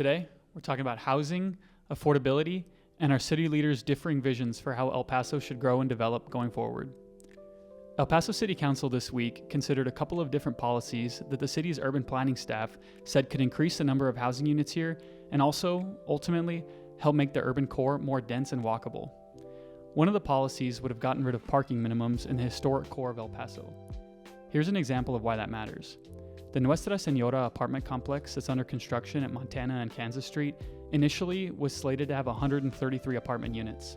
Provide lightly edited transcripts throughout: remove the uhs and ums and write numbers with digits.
Today, we're talking about housing, affordability, and our city leaders' differing visions for how El Paso should grow and develop going forward. El Paso City Council this week considered a couple of different policies that the city's urban planning staff said could increase the number of housing units here and also, ultimately, help make the urban core more dense and walkable. One of the policies would have gotten rid of parking minimums in the historic core of El Paso. Here's an example of why that matters. The Nuestra Senora apartment complex that's under construction at Montana and Kansas Street initially was slated to have 133 apartment units,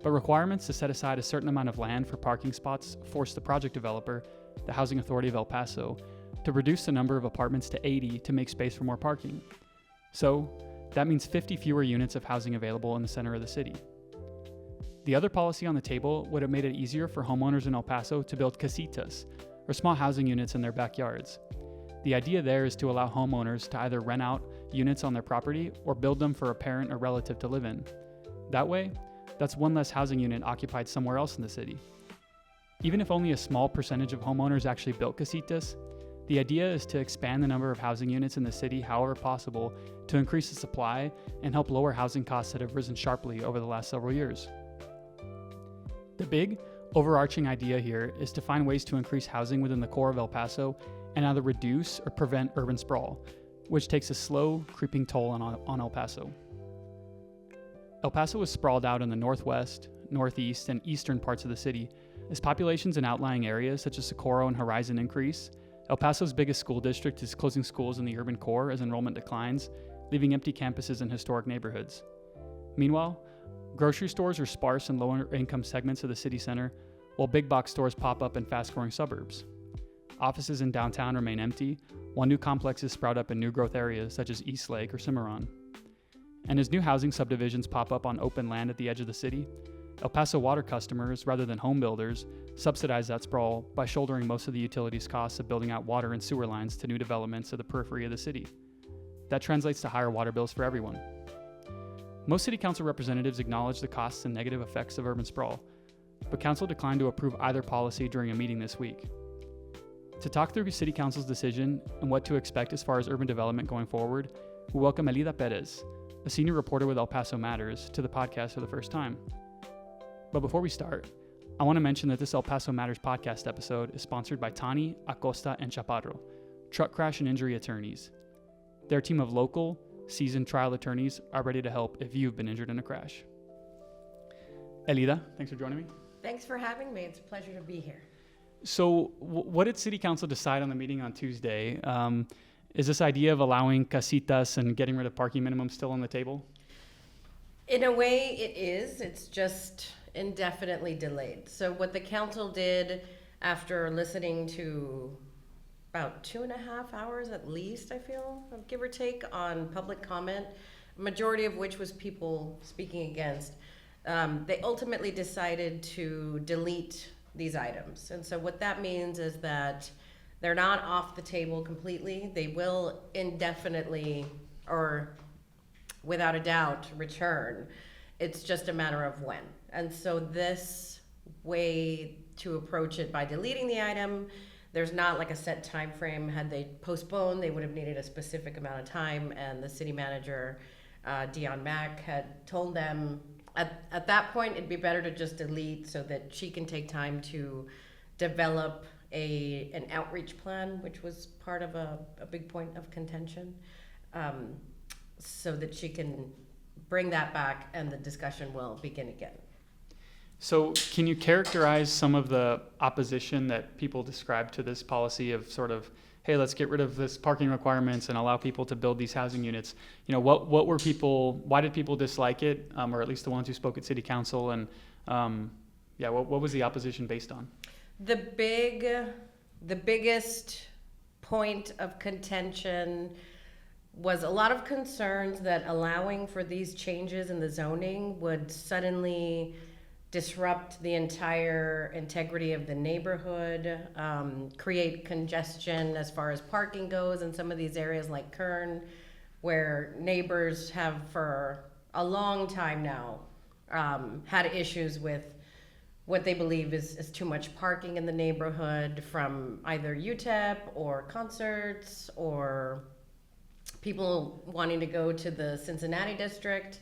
but requirements to set aside a certain amount of land for parking spots forced the project developer, the Housing Authority of El Paso, to reduce the number of apartments to 80 to make space for more parking. So, that means 50 fewer units of housing available in the center of the city. The other policy on the table would have made it easier for homeowners in El Paso to build casitas, or small housing units in their backyards. The idea there is to allow homeowners to either rent out units on their property or build them for a parent or relative to live in. That way, that's one less housing unit occupied somewhere else in the city. Even if only a small percentage of homeowners actually built casitas, the idea is to expand the number of housing units in the city however possible to increase the supply and help lower housing costs that have risen sharply over the last several years. The big, overarching idea here is to find ways to increase housing within the core of El Paso and either reduce or prevent urban sprawl, which takes a slow, creeping toll on El Paso. El Paso is sprawled out in the northwest, northeast, and eastern parts of the city. As populations in outlying areas such as Socorro and Horizon increase, El Paso's biggest school district is closing schools in the urban core as enrollment declines, leaving empty campuses in historic neighborhoods. Meanwhile, grocery stores are sparse in lower income segments of the city center, while big box stores pop up in fast-growing suburbs. Offices in downtown remain empty, while new complexes sprout up in new growth areas such as East Lake or Cimarron. And as new housing subdivisions pop up on open land at the edge of the city, El Paso water customers, rather than home builders, subsidize that sprawl by shouldering most of the utilities costs of building out water and sewer lines to new developments at the periphery of the city. That translates to higher water bills for everyone. Most city council representatives acknowledge the costs and negative effects of urban sprawl, but council declined to approve either policy during a meeting this week. To talk through city council's decision and what to expect as far as urban development going forward, we welcome Elida Perez, a senior reporter with El Paso Matters, to the podcast for the first time. But before we start, I want to mention that this El Paso Matters podcast episode is sponsored by Tani, Acosta, and Chaparro, truck crash and injury attorneys. Their team of local, seasoned trial attorneys are ready to help if you've been injured in a crash. Elida, thanks for joining me. Thanks for having me. It's a pleasure to be here. So what did City Council decide on the meeting on Tuesday? Is this idea of allowing casitas and getting rid of parking minimums still on the table? In a way, it is. It's just indefinitely delayed. So what the council did after listening to about 2.5 hours at least, I feel, give or take, on public comment, majority of which was people speaking against, they ultimately decided to delete these items. And so what that means is that they're not off the table completely. They will indefinitely, or without a doubt, return. It's just a matter of when. And so this way to approach it by deleting the item, there's not like a set time frame. Had they postponed, they would have needed a specific amount of time, and the city manager, Dion Mack, had told them at that point it'd be better to just delete so that she can take time to develop an outreach plan, which was part of a big point of contention, so that she can bring that back and the discussion will begin again. So can you characterize some of the opposition that people describe to this policy of sort of, hey, let's get rid of this parking requirements and allow people to build these housing units? You know, why did people dislike it, or at least the ones who spoke at City Council, and what was the opposition based on? The biggest point of contention was a lot of concerns that allowing for these changes in the zoning would suddenly disrupt the entire integrity of the neighborhood, create congestion as far as parking goes in some of these areas like Kern, where neighbors have for a long time now had issues with what they believe is too much parking in the neighborhood from either UTEP or concerts or people wanting to go to the Cincinnati district.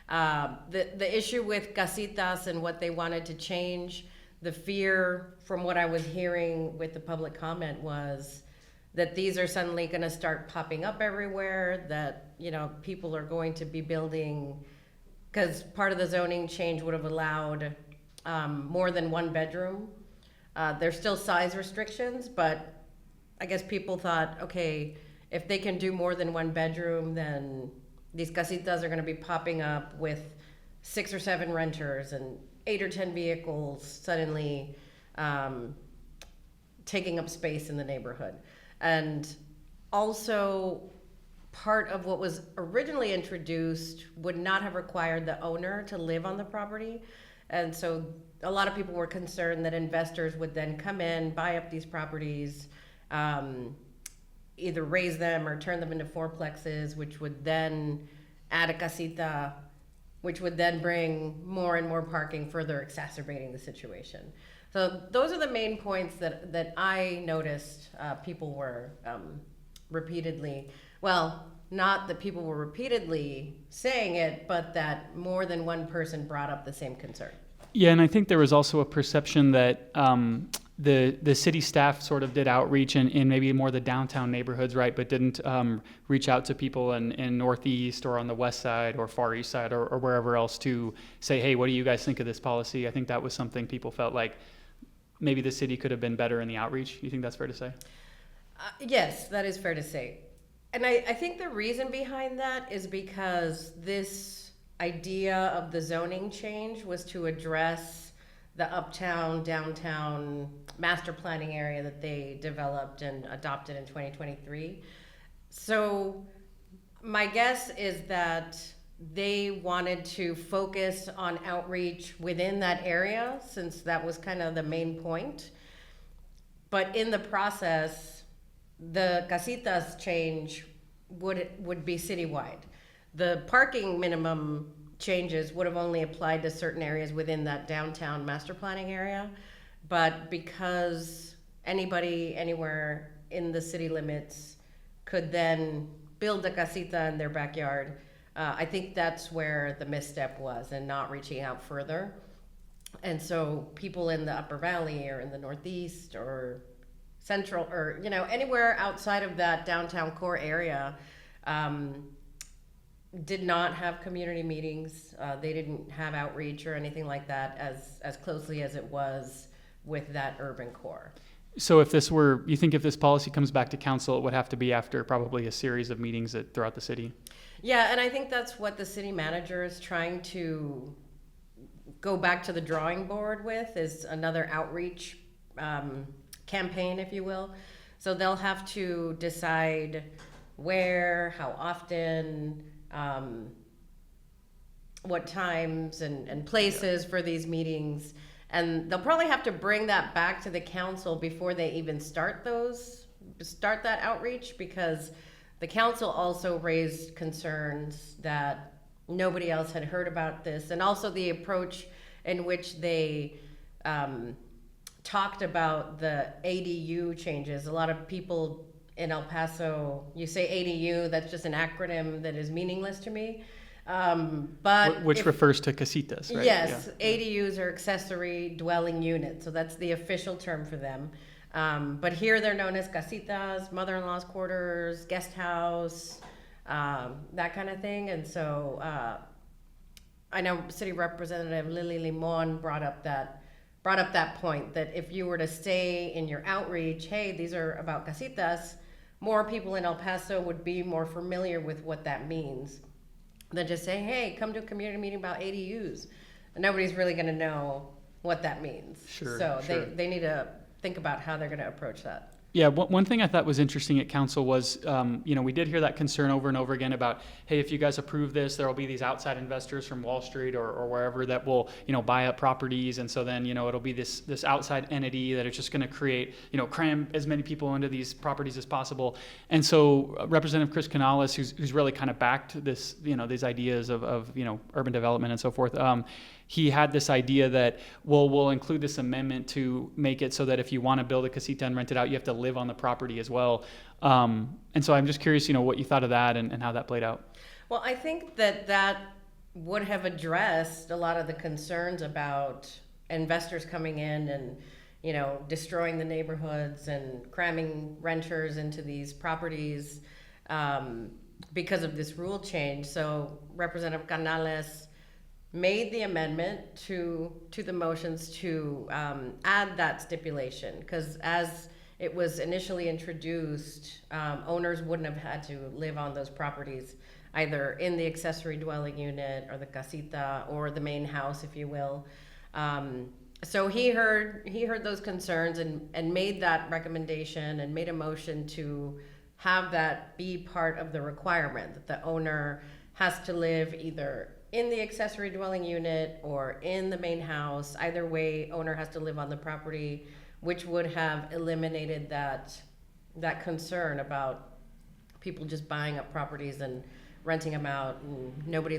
The issue with casitas and what they wanted to change, the fear from what I was hearing with the public comment was that these are suddenly going to start popping up everywhere, that, you know, people are going to be building, because part of the zoning change would have allowed more than one bedroom. There's still size restrictions, but I guess people thought, okay, if they can do more than one bedroom, then these casitas are going to be popping up with 6 or 7 renters and 8 or 10 vehicles suddenly taking up space in the neighborhood. And also, part of what was originally introduced would not have required the owner to live on the property. And so a lot of people were concerned that investors would then come in, buy up these properties, either raise them or turn them into fourplexes, which would then add a casita, which would then bring more and more parking, further exacerbating the situation. So those are the main points that I noticed people were repeatedly, well, not that people were repeatedly saying it, but that more than one person brought up the same concern. Yeah, and I think there was also a perception that the city staff sort of did outreach in maybe more the downtown neighborhoods, right, but didn't reach out to people in Northeast or on the West Side or Far East Side or wherever else to say, hey, what do you guys think of this policy? I think that was something people felt like maybe the city could have been better in the outreach. You think that's fair to say? Yes, that is fair to say. And I think the reason behind that is because this idea of the zoning change was to address the uptown, downtown master planning area that they developed and adopted in 2023. So my guess is that they wanted to focus on outreach within that area, since that was kind of the main point. But in the process, the casitas change would be citywide. The parking minimum changes would have only applied to certain areas within that downtown master planning area. But because anybody anywhere in the city limits could then build a casita in their backyard, I think that's where the misstep was, and not reaching out further. And so people in the Upper Valley or in the Northeast or Central, or, you know, anywhere outside of that downtown core area, did not have community meetings. They didn't have outreach or anything like that as closely as it was with that urban core. So if this were, you think if this policy comes back to council, it would have to be after probably a series of meetings throughout the city? Yeah, and I think that's what the city manager is trying to go back to the drawing board with, is another outreach campaign, if you will. So they'll have to decide where, how often, what times and places for these meetings. And they'll probably have to bring that back to the council before they even start that outreach, because the council also raised concerns that nobody else had heard about this, and also the approach in which they talked about the ADU changes. A lot of people in El Paso, you say ADU, that's just an acronym that is meaningless to me. But which refers to casitas, right? Yes, yeah. ADUs are accessory dwelling units, so that's the official term for them. But here they're known as casitas, mother-in-law's quarters, guest house, that kind of thing. And so I know City Representative Lily Limon brought up that point, that if you were to say in your outreach, hey, these are about casitas, more people in El Paso would be more familiar with what that means than just saying, hey, come to a community meeting about ADUs. And nobody's really going to know what that means. Sure. So they need to think about how they're going to approach that. Yeah, one thing I thought was interesting at council was, we did hear that concern over and over again about, hey, if you guys approve this, there will be these outside investors from Wall Street or wherever that will, buy up properties. And so then, it'll be this outside entity that is just going to create, cram as many people into these properties as possible. And so Representative Chris Canales, who's really kind of backed this, these ideas of urban development and so forth, he had this idea that, well, we'll include this amendment to make it so that if you want to build a casita and rent it out, you have to live on the property as well. And so I'm just curious, what you thought of that and how that played out. Well, I think that would have addressed a lot of the concerns about investors coming in and, destroying the neighborhoods and cramming renters into these properties because of this rule change. So Representative Canales made the amendment to the motions to add that stipulation, because as it was initially introduced, owners wouldn't have had to live on those properties, either in the accessory dwelling unit or the casita or the main house, if you will. So he heard those concerns and made that recommendation and made a motion to have that be part of the requirement, that the owner has to live either in the accessory dwelling unit or in the main house. Either way, owner has to live on the property, which would have eliminated that concern about people just buying up properties and renting them out, and nobody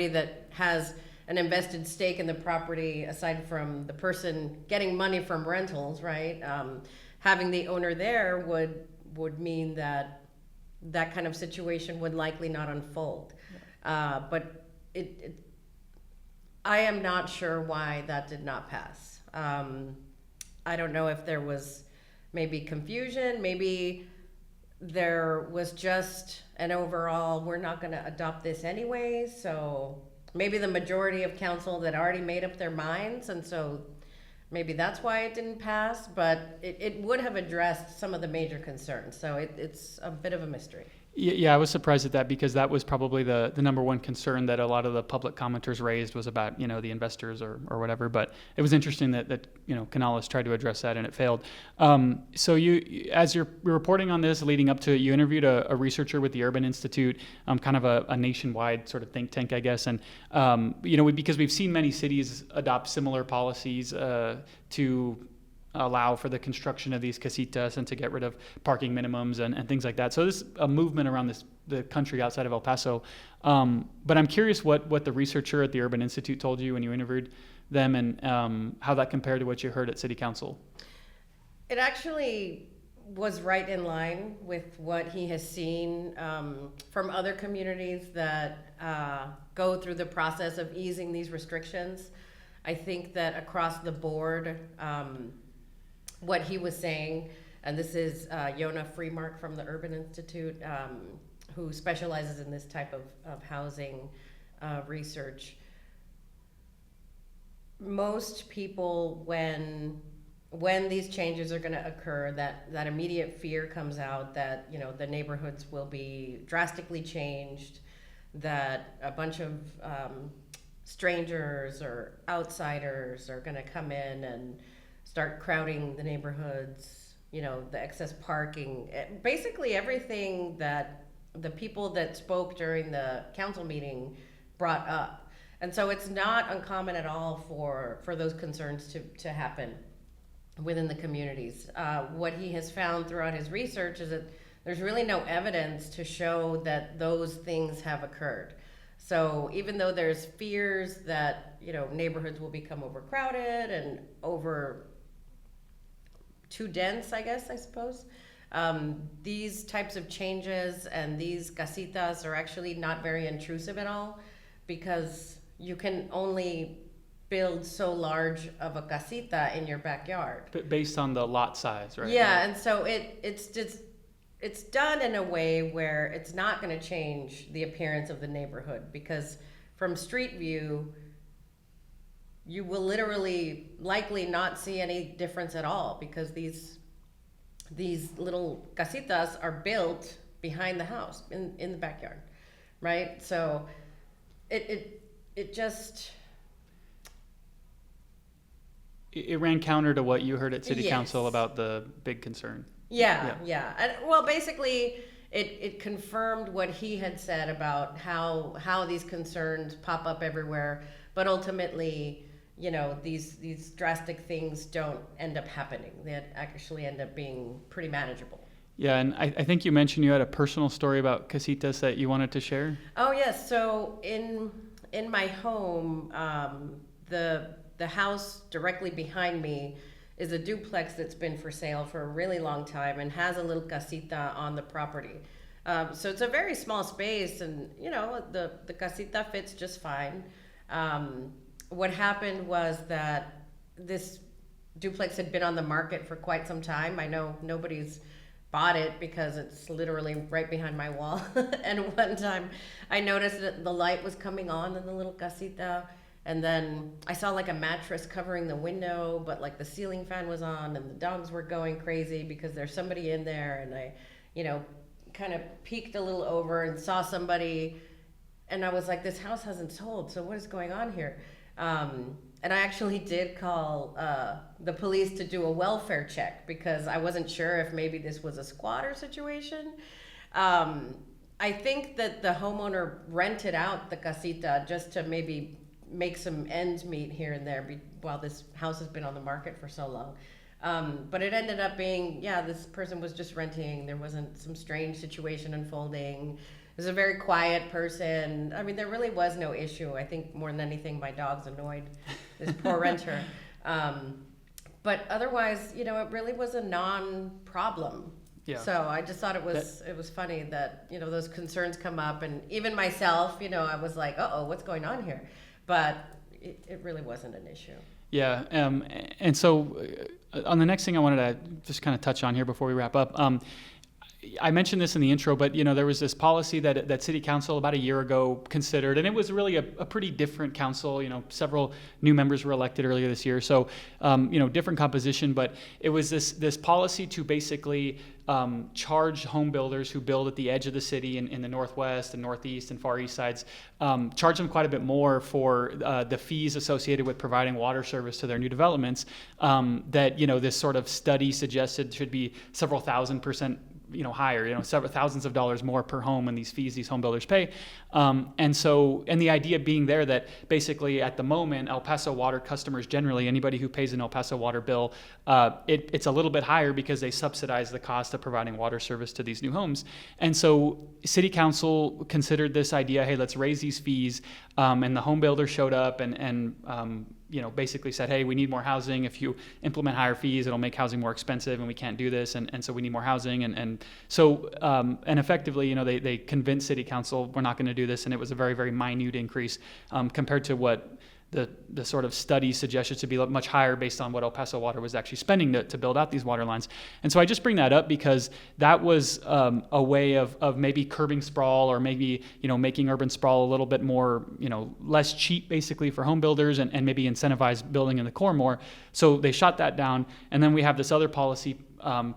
that has an invested stake in the property, aside from the person getting money from rentals, right? Having the owner there would mean that kind of situation would likely not unfold. But I am not sure why that did not pass. I don't know if there was maybe confusion, maybe there was just an overall, we're not going to adopt this anyway, so maybe the majority of council that already made up their minds, and so maybe that's why it didn't pass, but it would have addressed some of the major concerns, so it's a bit of a mystery. Yeah, I was surprised at that, because that was probably the number one concern that a lot of the public commenters raised, was about, the investors or whatever. But it was interesting that Canales tried to address that and it failed. So you, as you're reporting on this, leading up to it, you interviewed a researcher with the Urban Institute, kind of a nationwide sort of think tank, I guess. And, because we've seen many cities adopt similar policies to allow for the construction of these casitas and to get rid of parking minimums and things like that. So there's a movement around the country outside of El Paso. But I'm curious what the researcher at the Urban Institute told you when you interviewed them, and how that compared to what you heard at City Council. It actually was right in line with what he has seen from other communities that go through the process of easing these restrictions. I think that across the board, what he was saying, and this is Yona Freemark from the Urban Institute, who specializes in this type of housing research. Most people, when these changes are going to occur, that immediate fear comes out that the neighborhoods will be drastically changed, that a bunch of strangers or outsiders are going to come in and start crowding the neighborhoods, the excess parking, basically everything that the people that spoke during the council meeting brought up. And so it's not uncommon at all for those concerns to happen within the communities. What he has found throughout his research is that there's really no evidence to show that those things have occurred. So even though there's fears that neighborhoods will become overcrowded and too dense, I suppose. These types of changes and these casitas are actually not very intrusive at all, because you can only build so large of a casita in your backyard. But based on the lot size, right? Yeah, and so it's done in a way where it's not going to change the appearance of the neighborhood, because from street view, you will likely not see any difference at all, because these little casitas are built behind the house in the backyard, right? So it just ran counter to what you heard at City Yes. Council about the big concern. Yeah. And, well, basically, it confirmed what he had said about how these concerns pop up everywhere, but ultimately, these drastic things don't end up happening. They actually end up being pretty manageable. Yeah, and I think you mentioned you had a personal story about casitas that you wanted to share. Oh, yes. So in in my home, the house directly behind me is a duplex that's been for sale for a really long time and has a little casita on the property. So it's a very small space, and the casita fits just fine. What happened was that this duplex had been on the market for quite some time. I know nobody's bought it because it's literally right behind my wall. And one time I noticed that the light was coming on in the little casita, and then I saw like a mattress covering the window, but like the ceiling fan was on and the dogs were going crazy because there's somebody in there. And I, kind of peeked a little over and saw somebody, and I was like, this house hasn't sold, so what is going on here? And I actually did call the police to do a welfare check because I wasn't sure if maybe this was a squatter situation. I think that the homeowner rented out the casita just to maybe make some ends meet here and there while this house has been on the market for so long. But it ended up being, this person was just renting. There wasn't some strange situation unfolding. It was a very quiet person. I mean, there really was no issue. I think more than anything, my dog's annoyed this poor renter. But otherwise, it really was a non-problem. Yeah. So I just thought it was funny that, those concerns come up. And even myself, I was like, uh-oh, what's going on here? But it really wasn't an issue. Yeah. And so on the next thing I wanted to just kind of touch on here before we wrap up, I mentioned this in the intro, but there was this policy that City Council about a year ago considered, and it was really a pretty different council. Several new members were elected earlier this year, so different composition. But it was this policy to basically charge home builders who build at the edge of the city in the northwest and northeast and far east sides, charge them quite a bit more for the fees associated with providing water service to their new developments. That this sort of study suggested should be several thousand% higher, several thousands of dollars more per home in these fees these home builders pay. And the idea being there that basically at the moment, El Paso water customers generally, anybody who pays an El Paso water bill, it's a little bit higher because they subsidize the cost of providing water service to these new homes. And so City Council considered this idea, hey, let's raise these fees. And the home builder showed up and basically said, hey, we need more housing. If you implement higher fees, it'll make housing more expensive, and we can't do this. And so we need more housing. And effectively, they convinced City Council, we're not going to do this. And it was a very, very minute increase compared to what the sort of study suggested to be much higher based on what El Paso Water was actually spending to build out these water lines. And so I just bring that up because that was a way of maybe curbing sprawl, or maybe, making urban sprawl a little bit more, less cheap basically for home builders, and maybe incentivize building in the core more. So they shot that down. And then we have this other policy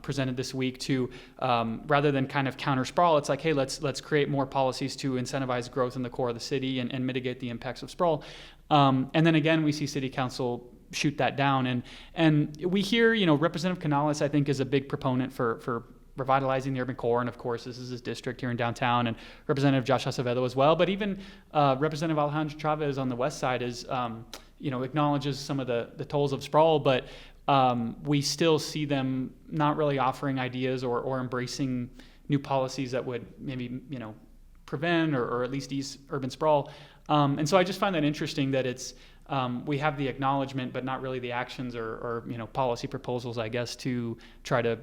presented this week to, rather than kind of counter sprawl, it's like, hey, let's create more policies to incentivize growth in the core of the city and mitigate the impacts of sprawl. And then again, we see City Council shoot that down. And we hear, Representative Canales, I think, is a big proponent for revitalizing the urban core. And of course, this is his district here in downtown, and Representative Josh Acevedo as well. But even Representative Alejandro Chavez on the west side is, acknowledges some of the tolls of sprawl, but we still see them not really offering ideas or embracing new policies that would maybe, prevent or at least ease urban sprawl. And so I just find that interesting that it's, we have the acknowledgement, but not really the actions or policy proposals, I guess, to try to,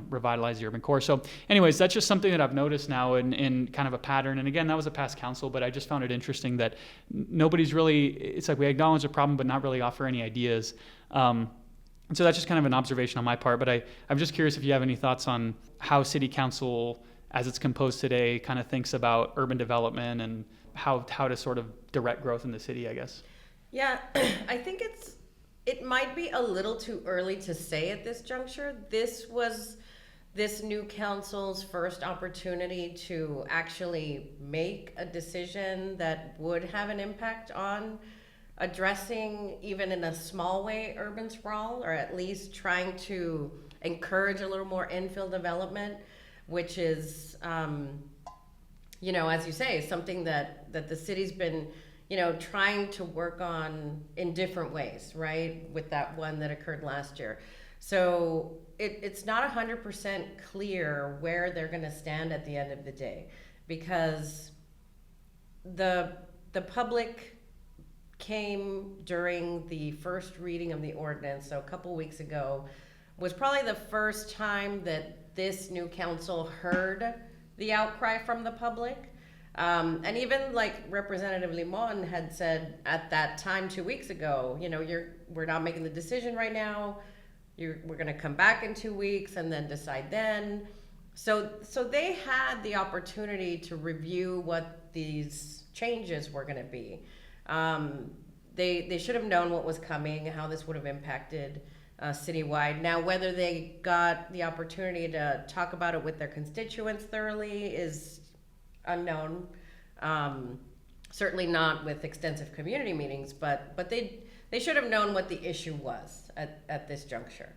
revitalize the urban core. So anyways, that's just something that I've noticed now in kind of a pattern. And again, that was a past council, but I just found it interesting that nobody's really, it's like we acknowledge the problem, but not really offer any ideas. And so that's just kind of an observation on my part, but I'm just curious if you have any thoughts on how City Council, as it's composed today, kind of thinks about urban development and how to sort of direct growth in the city, I guess. Yeah, I think it might be a little too early to say at this juncture. This was this new council's first opportunity to actually make a decision that would have an impact on addressing, even in a small way, urban sprawl, or at least trying to encourage a little more infill development, which is, as you say, something that the city's been, trying to work on in different ways, right? With that one that occurred last year. So it's not 100% clear where they're going to stand at the end of the day, because the public came during the first reading of the ordinance, so a couple weeks ago, was probably the first time that this new council heard the outcry from the public. And even like Representative Limon had said at that time 2 weeks ago, we're not making the decision right now. We're going to come back in 2 weeks and then decide then. So they had the opportunity to review what these changes were going to be. They should have known what was coming, how this would have impacted citywide. Now, whether they got the opportunity to talk about it with their constituents thoroughly is unknown. Certainly not with extensive community meetings, but they should have known what the issue was at this juncture.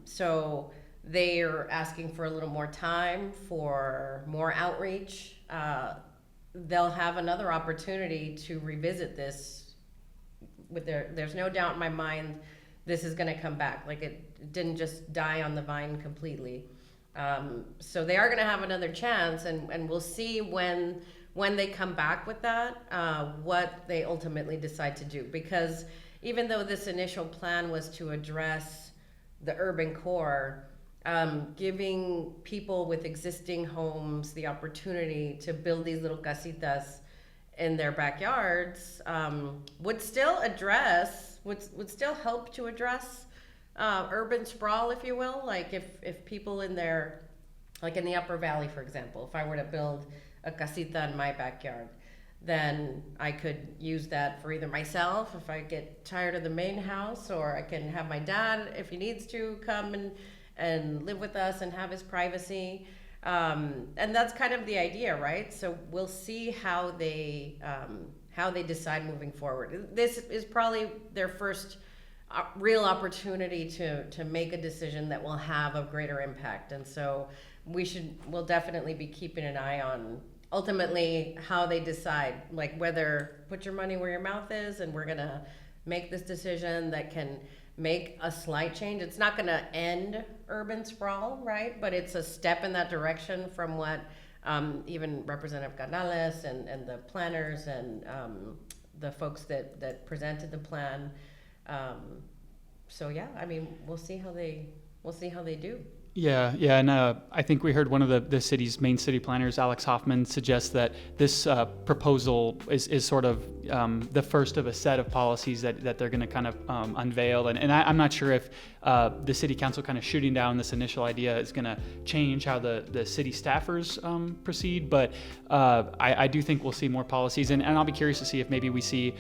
So they're asking for a little more time, for more outreach. They'll have another opportunity to revisit this there's no doubt in my mind this is going to come back. Like, it didn't just die on the vine completely. So they are going to have another chance, and we'll see when they come back with that, what they ultimately decide to do. Because even though this initial plan was to address the urban core, giving people with existing homes the opportunity to build these little casitas in their backyards would still help to address urban sprawl, if you will. Like if people in their, like in the Upper Valley, for example, if I were to build a casita in my backyard, then I could use that for either myself if I get tired of the main house, or I can have my dad, if he needs to, come and live with us and have his privacy. And that's kind of the idea, right? So we'll see how they decide moving forward. This is probably their first real opportunity to make a decision that will have a greater impact. And so we'll definitely be keeping an eye on ultimately how they decide, like whether put your money where your mouth is, and we're gonna make this decision that can make a slight change. It's not gonna end urban sprawl, right? But it's a step in that direction from what even Representative Canales and the planners and the folks that presented the plan. So yeah, I mean, we'll see how they do. Yeah, and I think we heard one of the city's main city planners, Alex Hoffman, suggest that this proposal is sort of the first of a set of policies that they're going to kind of unveil. And I'm not sure if the city council kind of shooting down this initial idea is going to change how the city staffers proceed. But I do think we'll see more policies. And I'll be curious to see if maybe we see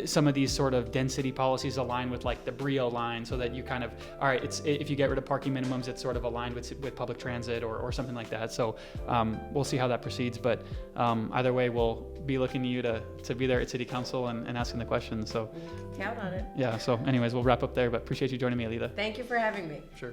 some of these sort of density policies align with like the Brio line, so that you kind of, all right, if you get rid of parking minimums, it's sort of aligned with public transit or something like that. So we'll see how that proceeds. But either way, we'll be looking to you to be there at City Council and asking the questions. So count on it. Yeah. So anyways, we'll wrap up there. But appreciate you joining me, Elida. Thank you for having me. Sure.